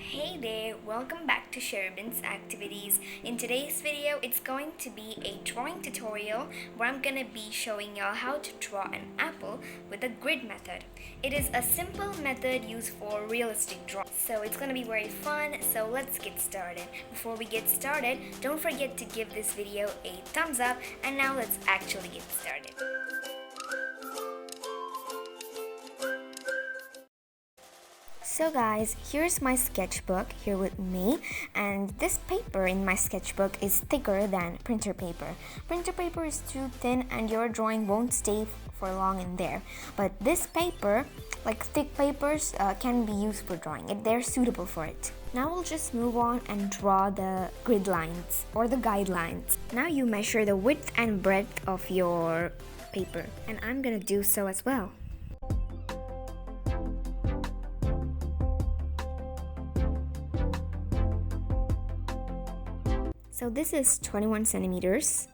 Hey there, welcome back to Sherubin's activities. In today's video, it's going to be a drawing tutorial where I'm gonna be showing y'all how to draw an apple with the grid method. It is a simple method used for realistic drawing, so it's gonna be very fun, so let's get started. Before we get started, don't forget to give this video a thumbs up, and now let's actually get started. So guys, here's my sketchbook here with me, and this paper in my sketchbook is thicker than printer paper. Printer paper is too thin and your drawing won't stay for long in there. But this paper, like thick papers, can be used for drawing. They're suitable for it. Now we'll just move on and draw the grid lines or the guidelines. Now you measure the width and breadth of your paper, and I'm gonna do so as well. So this is 21 centimeters.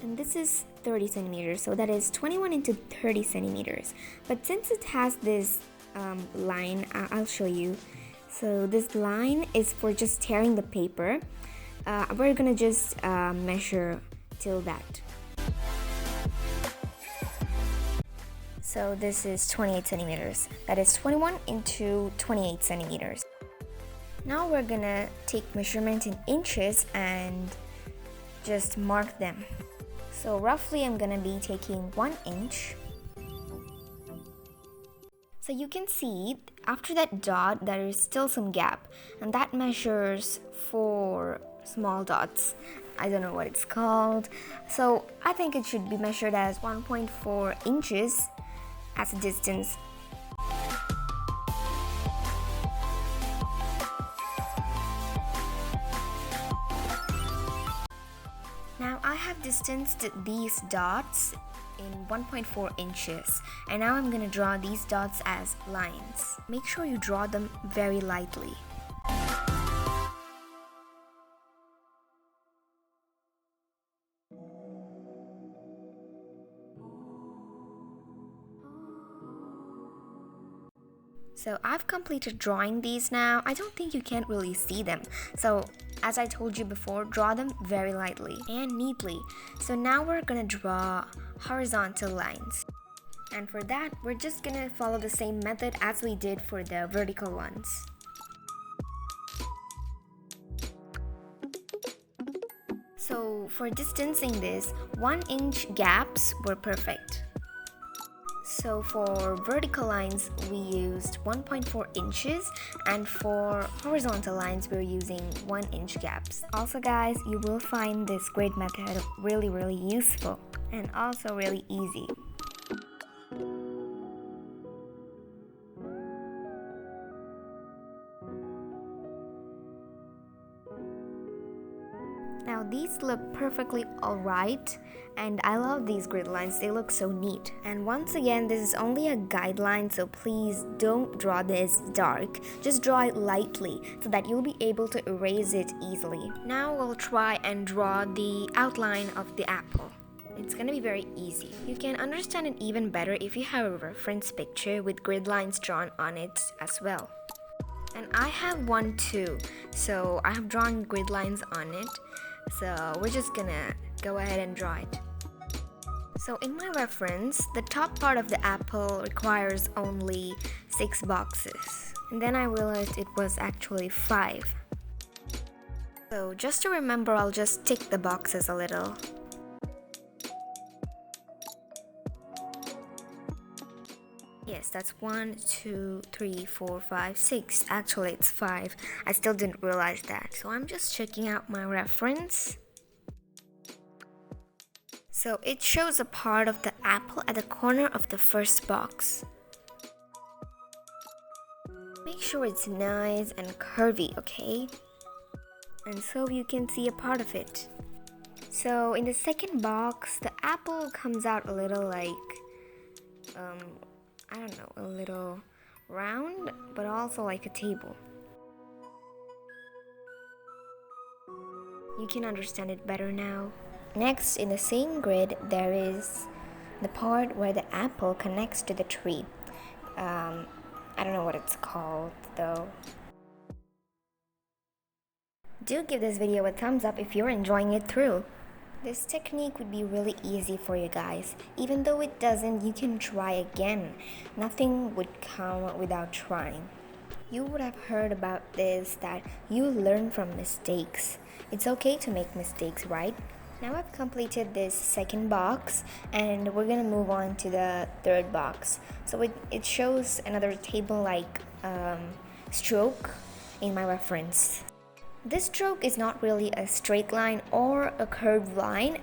And this is 30 centimeters, so that is 21 into 30 centimeters. But since it has this line, I'll show you. So this line is for just tearing the paper. We're gonna just measure till that. So this is 28 centimeters. That is 21 into 28 centimeters. Now we're gonna take measurement in inches and just mark them. So roughly I'm gonna be taking 1 inch. So you can see after that dot there is still some gap, and that measures 4 small dots. I don't know what it's called. So I think it should be measured as 1.4 inches as a distance. Now I have distanced these dots in 1.4 inches, and now I'm gonna draw these dots as lines. Make sure you draw them very lightly. So I've completed drawing these now. I don't think you can't really see them. So as I told you before, draw them very lightly and neatly. So now we're gonna draw horizontal lines. And for that, we're just gonna follow the same method as we did for the vertical ones. So for distancing this, 1 inch gaps were perfect. So for vertical lines, we used 1.4 inches, and for horizontal lines, we're using 1 inch gaps. Also guys, you will find this grid method really useful and also really easy. Now these look perfectly alright, and I love these grid lines, they look so neat. And once again, this is only a guideline, so please don't draw this dark. Just draw it lightly so that you'll be able to erase it easily. Now we'll try and draw the outline of the apple. It's gonna be very easy. You can understand it even better if you have a reference picture with grid lines drawn on it as well. And I have one too, so I have drawn grid lines on it. So we're just gonna go ahead and draw it. So in my reference, the top part of the apple requires only 6 boxes. And then I realized it was actually 5. So just to remember, I'll just tick the boxes a little. Yes, that's 1, 2, 3, 4, 5, 6. Actually, it's 5. I still didn't realize that. So I'm just checking out my reference. So it shows a part of the apple at the corner of the first box. Make sure it's nice and curvy, okay? And so you can see a part of it. So in the second box, the apple comes out a little like, I don't know, a little round, but also like a table. You can understand it better now. Next, in the same grid, there is the part where the apple connects to the tree. I don't know what it's called though. Do give this video a thumbs up if you're enjoying it through. This technique would be really easy for you guys. Even though it doesn't, you can try again. Nothing would come without trying. You would have heard about this, that you learn from mistakes. It's okay to make mistakes, right? Now I've completed this second box and we're gonna move on to the third box. So it shows another table-like stroke in my reference. This stroke is not really a straight line or a curved line.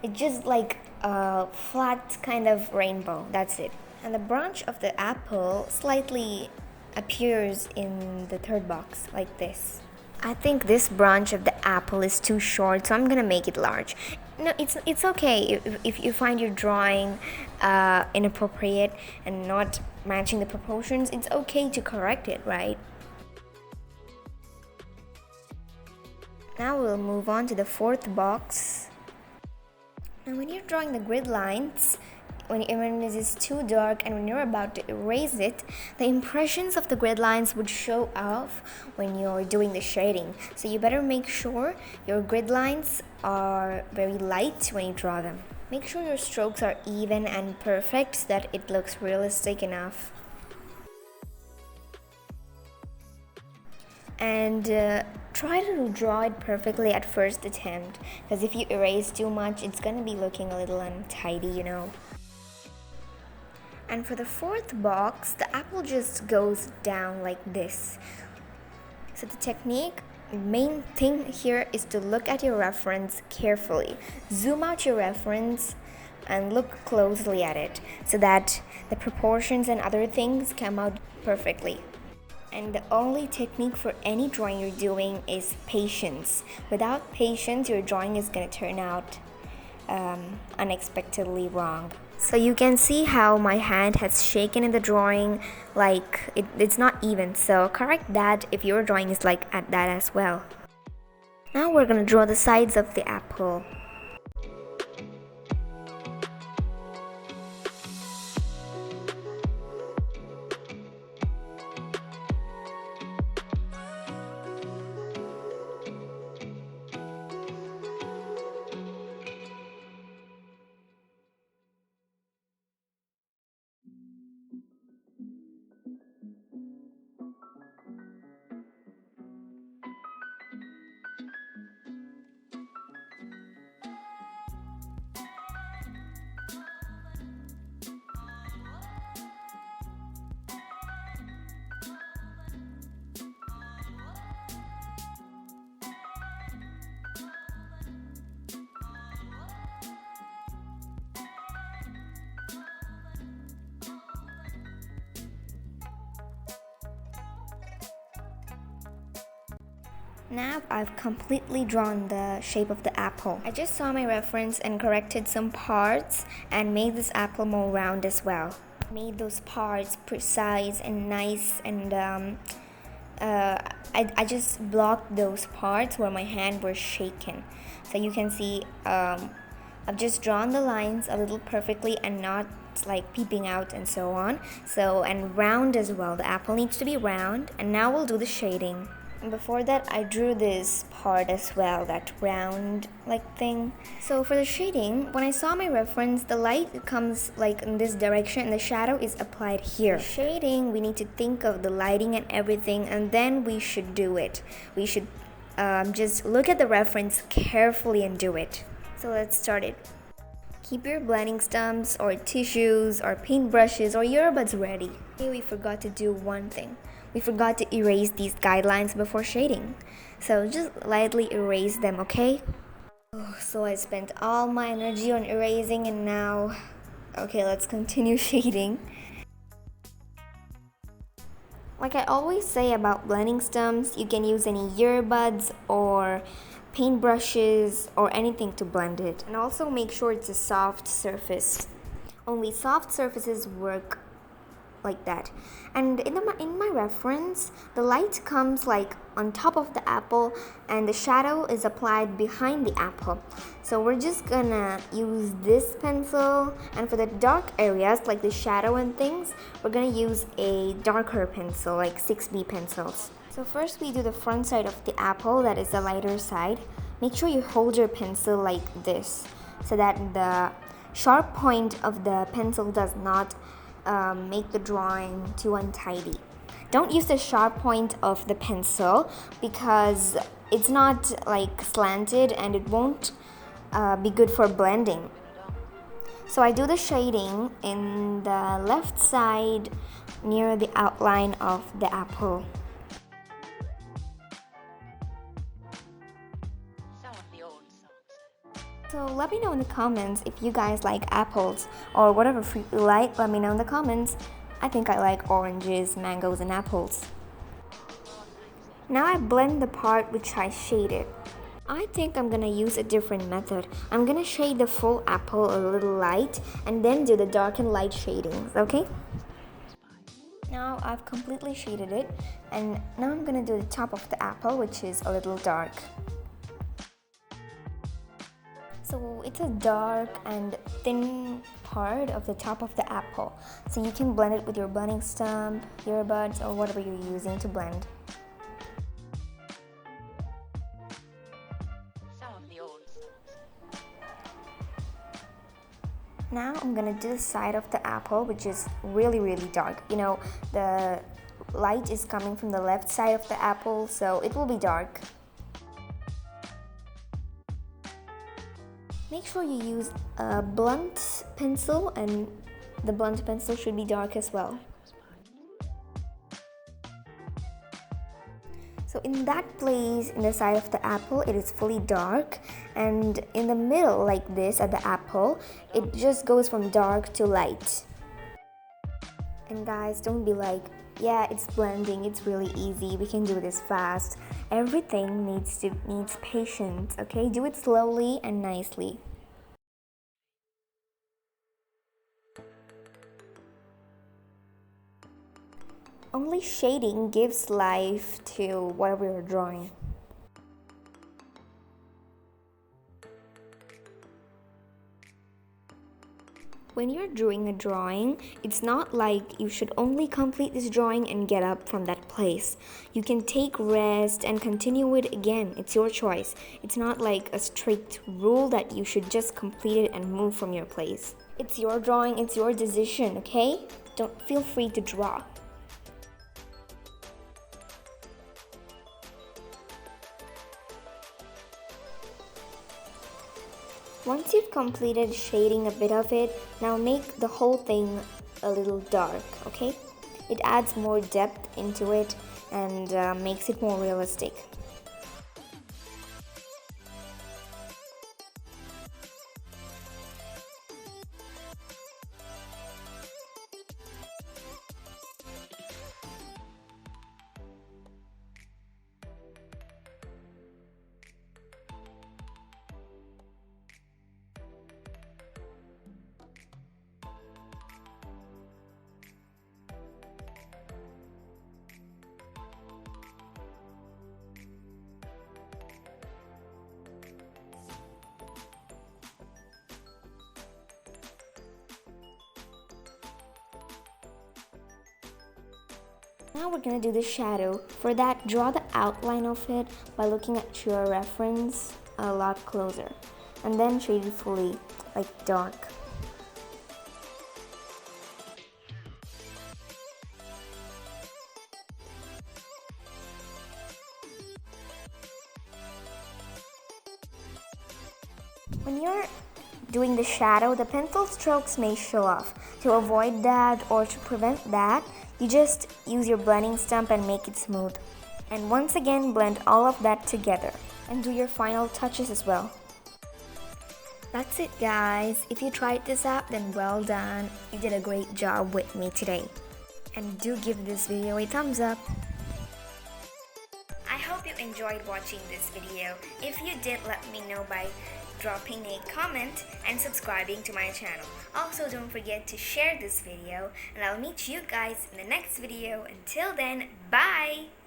It's just like a flat kind of rainbow. That's it. And the branch of the apple slightly appears in the third box like this. I think this branch of the apple is too short, so I'm gonna make it large. No, it's okay if you find your drawing inappropriate and not matching the proportions. It's okay to correct it, right? Now we'll move on to the fourth box. Now when you're drawing the grid lines, when it is too dark and when you're about to erase it, the impressions of the grid lines would show off when you're doing the shading. So you better make sure your grid lines are very light when you draw them. Make sure your strokes are even and perfect so that it looks realistic enough. And try to draw it perfectly at first attempt, because if you erase too much, it's gonna be looking a little untidy, you know. And for the fourth box, the apple just goes down like this. So the technique, main thing here is to look at your reference carefully. Zoom out your reference and look closely at it so that the proportions and other things come out perfectly. And the only technique for any drawing you're doing is patience. Without patience, your drawing is going to turn out unexpectedly wrong. So you can see how my hand has shaken in the drawing, like it's not even. So correct that if your drawing is like at that as well. Now we're going to draw the sides of the apple. Now I've completely drawn the shape of the apple. I just saw my reference and corrected some parts and made this apple more round as well. Made those parts precise and nice, and I just blocked those parts where my hand was shaken. So you can see I've just drawn the lines a little perfectly and not like peeping out and so on. So, and round as well. The apple needs to be round. And now we'll do the shading. Before that, I drew this part as well, that round like thing. So for the shading, when I saw my reference, the light comes like in this direction and the shadow is applied here. For shading, we need to think of the lighting and everything, and then we should do it. We should just look at the reference carefully and do it. So let's start it. Keep your blending stumps or tissues or paintbrushes or earbuds ready. Okay, we forgot to do one thing. We forgot to erase these guidelines before shading. So just lightly erase them, okay? Oh, so I spent all my energy on erasing and now... Okay, let's continue shading. Like I always say about blending stumps, you can use any earbuds or paintbrushes or anything to blend it. And also make sure it's a soft surface. Only soft surfaces work like that. And in my reference, the light comes like on top of the apple and the shadow is applied behind the apple. So we're just gonna use this pencil, and for the dark areas like the shadow and things, we're gonna use a darker pencil like 6B pencils. So first we do the front side of the apple, that is the lighter side. Make sure you hold your pencil like this so that the sharp point of the pencil does not make the drawing too untidy. Don't use the sharp point of the pencil because it's not like slanted and it won't be good for blending. So I do the shading in the left side near the outline of the apple. So let me know in the comments if you guys like apples or whatever fruit you like. Let me know in the comments. I think I like oranges, mangoes, and apples. Now I blend the part which I shaded. I think I'm gonna use a different method. I'm gonna shade the full apple a little light and then do the dark and light shadings, okay? Now I've completely shaded it, and now I'm gonna do the top of the apple, which is a little dark. So it's a dark and thin part of the top of the apple. So you can blend it with your blending stump, earbuds, or whatever you're using to blend. Now I'm gonna do the side of the apple, which is really dark. You know, the light is coming from the left side of the apple, so it will be dark. Make sure you use a blunt pencil, and the blunt pencil should be dark as well. So in that place, in the side of the apple, it is fully dark, and in the middle like this at the apple, it just goes from dark to light. And guys, don't be like, yeah, it's blending, it's really easy, we can do this fast. Everything needs patience, okay? Do it slowly and nicely. Only shading gives life to whatever you're drawing. When you're doing a drawing, it's not like you should only complete this drawing and get up from that place. You can take rest and continue it again. It's your choice. It's not like a strict rule that you should just complete it and move from your place. It's your drawing, it's your decision, okay? Don't feel free to draw. Once you've completed shading a bit of it, now make the whole thing a little dark, okay? It adds more depth into it and makes it more realistic. Now we're gonna do the shadow. For that, draw the outline of it by looking at your reference a lot closer, and then shade it fully, like dark. When you're doing the shadow, the pencil strokes may show off. To avoid that or to prevent that, you just use your blending stump and make it smooth. And once again, blend all of that together and do your final touches as well. That's it, guys. If you tried this out, then well done. You did a great job with me today. And do give this video a thumbs up. I hope you enjoyed watching this video. If you did, let me know by dropping a comment and subscribing to my channel. Also, don't forget to share this video, and I'll meet you guys in the next video. Until then, bye!